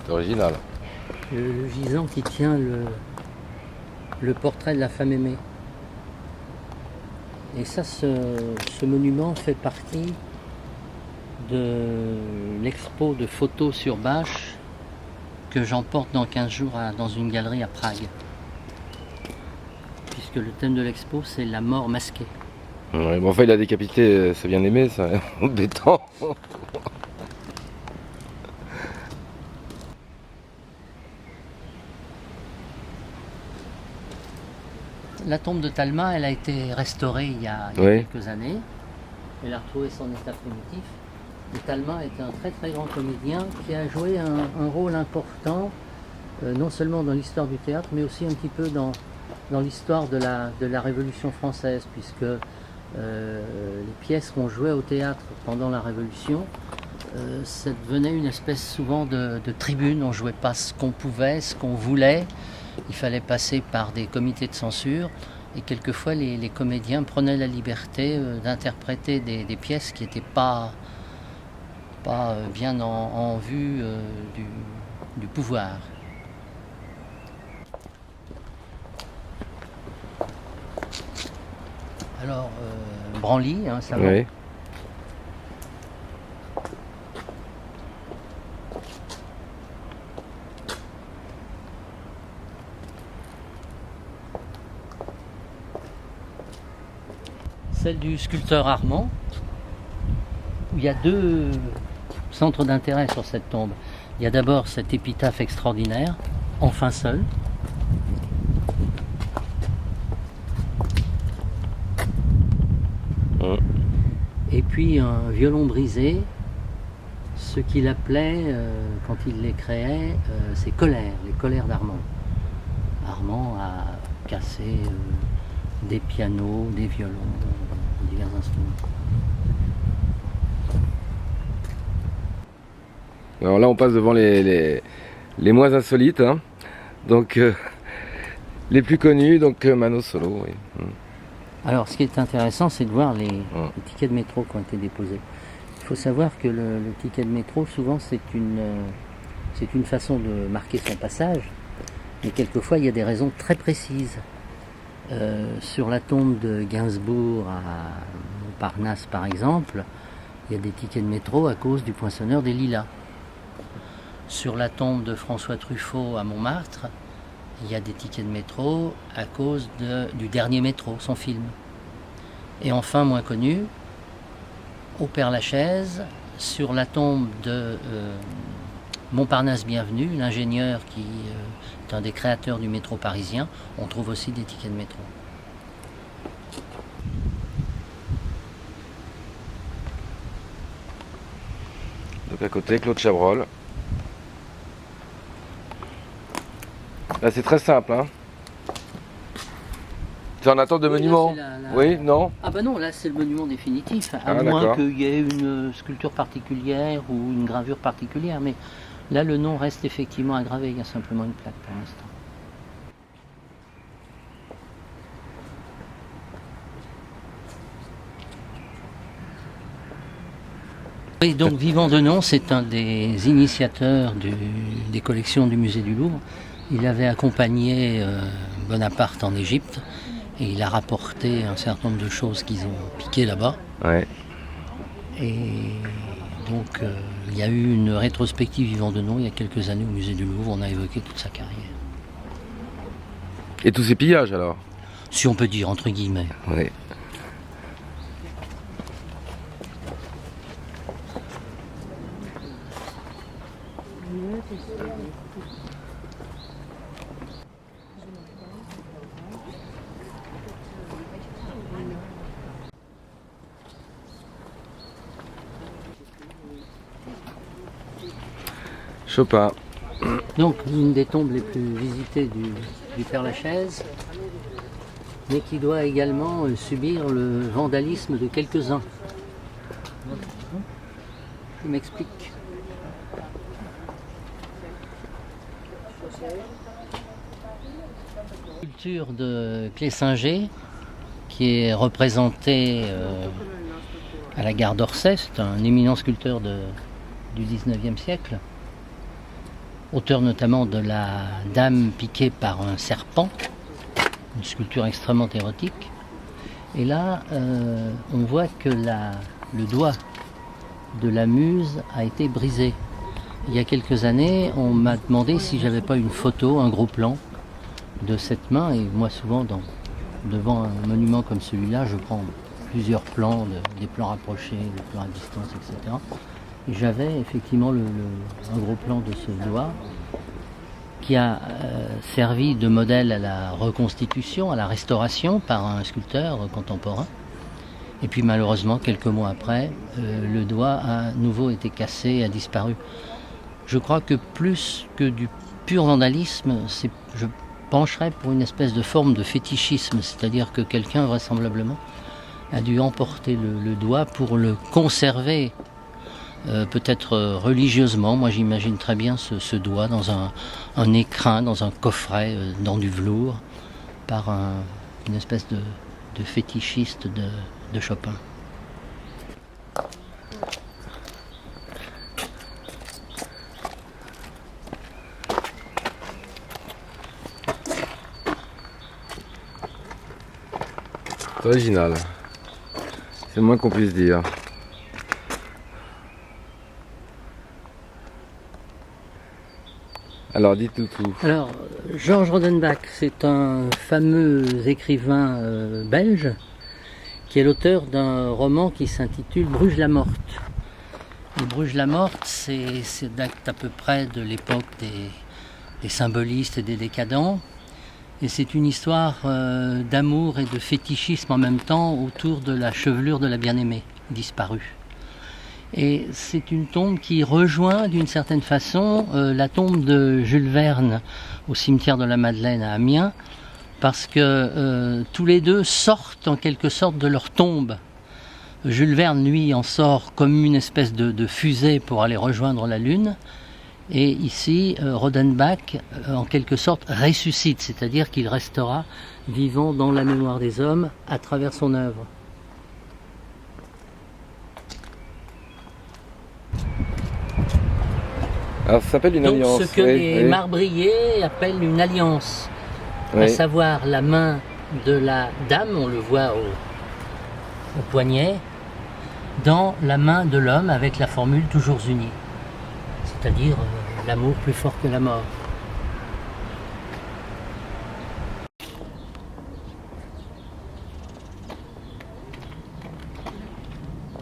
C'est original. Le gisant qui tient le portrait de la femme aimée. Et ça, ce monument fait partie de l'expo de photos sur bâche que j'emporte dans 15 jours dans une galerie à Prague. Puisque le thème de l'expo, c'est la mort masquée. Ouais, bon, enfin, il a décapité sa bien-aimée, ça, embêtant. La tombe de Talma, elle a été restaurée il y a Oui. quelques années. Elle a retrouvé son état primitif. Et Talma était un très très grand comédien qui a joué un rôle important, non seulement dans l'histoire du théâtre, mais aussi un petit peu dans l'histoire de la Révolution française, puisque les pièces qu'on jouait au théâtre pendant la Révolution, ça devenait une espèce souvent de tribune. On ne jouait pas ce qu'on pouvait, ce qu'on voulait. Il fallait passer par des comités de censure. Et quelquefois, les comédiens prenaient la liberté d'interpréter des pièces qui n'étaient pas bien en vue du pouvoir. Alors, Branly, ça va. Oui. Celle du sculpteur Armand, où il y a deux centres d'intérêt sur cette tombe. Il y a d'abord cet épitaphe extraordinaire, enfin seul. Et puis un violon brisé, ce qu'il appelait, quand il les créait, ses colères, les colères d'Armand. Armand a cassé des pianos, des violons, divers instruments. Alors là, on passe devant les moins insolites, hein. Donc les plus connus, donc Mano Solo. Oui. Alors, ce qui est intéressant, c'est de voir les tickets de métro qui ont été déposés. Il faut savoir que le ticket de métro, souvent, c'est une façon de marquer son passage, mais quelquefois, il y a des raisons très précises. Sur la tombe de Gainsbourg à Montparnasse, par exemple, il y a des tickets de métro à cause du Poinçonneur des Lilas. Sur la tombe de François Truffaut à Montmartre, il y a des tickets de métro à cause du dernier métro, son film. Et enfin, moins connu, au Père-Lachaise, sur la tombe de Montparnasse Bienvenue, l'ingénieur qui est un des créateurs du métro parisien, on trouve aussi des tickets de métro. Donc à côté, Claude Chabrol. Là, c'est très simple, hein. C'est en attente de monument. Oui, non. Ah bah non, là c'est le monument définitif, à Ah, moins d'accord. qu'il y ait une sculpture particulière ou une gravure particulière, mais là le nom reste effectivement aggravé, il y a simplement une plaque pour l'instant. Et donc Vivant Denon, c'est un des initiateurs des collections du musée du Louvre. Il avait accompagné Bonaparte en Égypte et il a rapporté un certain nombre de choses qu'ils ont piquées là-bas. Ouais. Et donc il y a eu une rétrospective Vivant Denon il y a quelques années au musée du Louvre, on a évoqué toute sa carrière. Et tous ces pillages alors. Si on peut dire, entre guillemets. Oui. Chopin. Donc une des tombes les plus visitées du Père-Lachaise, mais qui doit également subir le vandalisme de quelques-uns. Je m'explique. Sculpture de Clessinger qui est représentée à la gare d'Orsay, c'est un éminent sculpteur du 19e siècle. auteur notamment de la Dame piquée par un serpent, une sculpture extrêmement érotique. Et là, on voit que le doigt de la muse a été brisé. Il y a quelques années, on m'a demandé si j'avais pas une photo, un gros plan de cette main. Et moi, souvent, devant un monument comme celui-là, je prends plusieurs plans, des plans rapprochés, des plans à distance, etc. Et j'avais effectivement un gros plan de ce doigt qui a servi de modèle à la reconstitution, à la restauration par un sculpteur contemporain. Et puis malheureusement, quelques mois après, le doigt a à nouveau été cassé, a disparu. Je crois que plus que du pur vandalisme, je pencherais pour une espèce de forme de fétichisme, c'est-à-dire que quelqu'un vraisemblablement a dû emporter le doigt pour le conserver, peut-être religieusement. Moi j'imagine très bien ce doigt dans un écrin, dans un coffret, dans du velours, par une espèce de fétichiste de Chopin. C'est original, c'est le moins qu'on puisse dire. Alors dites-nous tout. Alors, Georges Rodenbach, c'est un fameux écrivain belge qui est l'auteur d'un roman qui s'intitule Bruges la morte. Et Bruges la morte, c'est date à peu près de l'époque des symbolistes et des décadents. Et c'est une histoire d'amour et de fétichisme en même temps autour de la chevelure de la bien-aimée disparue. Et c'est une tombe qui rejoint d'une certaine façon la tombe de Jules Verne au cimetière de la Madeleine à Amiens, parce que tous les deux sortent en quelque sorte de leur tombe. Jules Verne, lui, en sort comme une espèce de fusée pour aller rejoindre la Lune. Et ici, Rodenbach, en quelque sorte, ressuscite, c'est-à-dire qu'il restera vivant dans la mémoire des hommes à travers son œuvre. Alors ça s'appelle une alliance. Donc ce que les marbriers appellent une alliance, à savoir la main de la dame, on le voit au poignet, dans la main de l'homme avec la formule toujours unis, c'est-à-dire l'amour plus fort que la mort.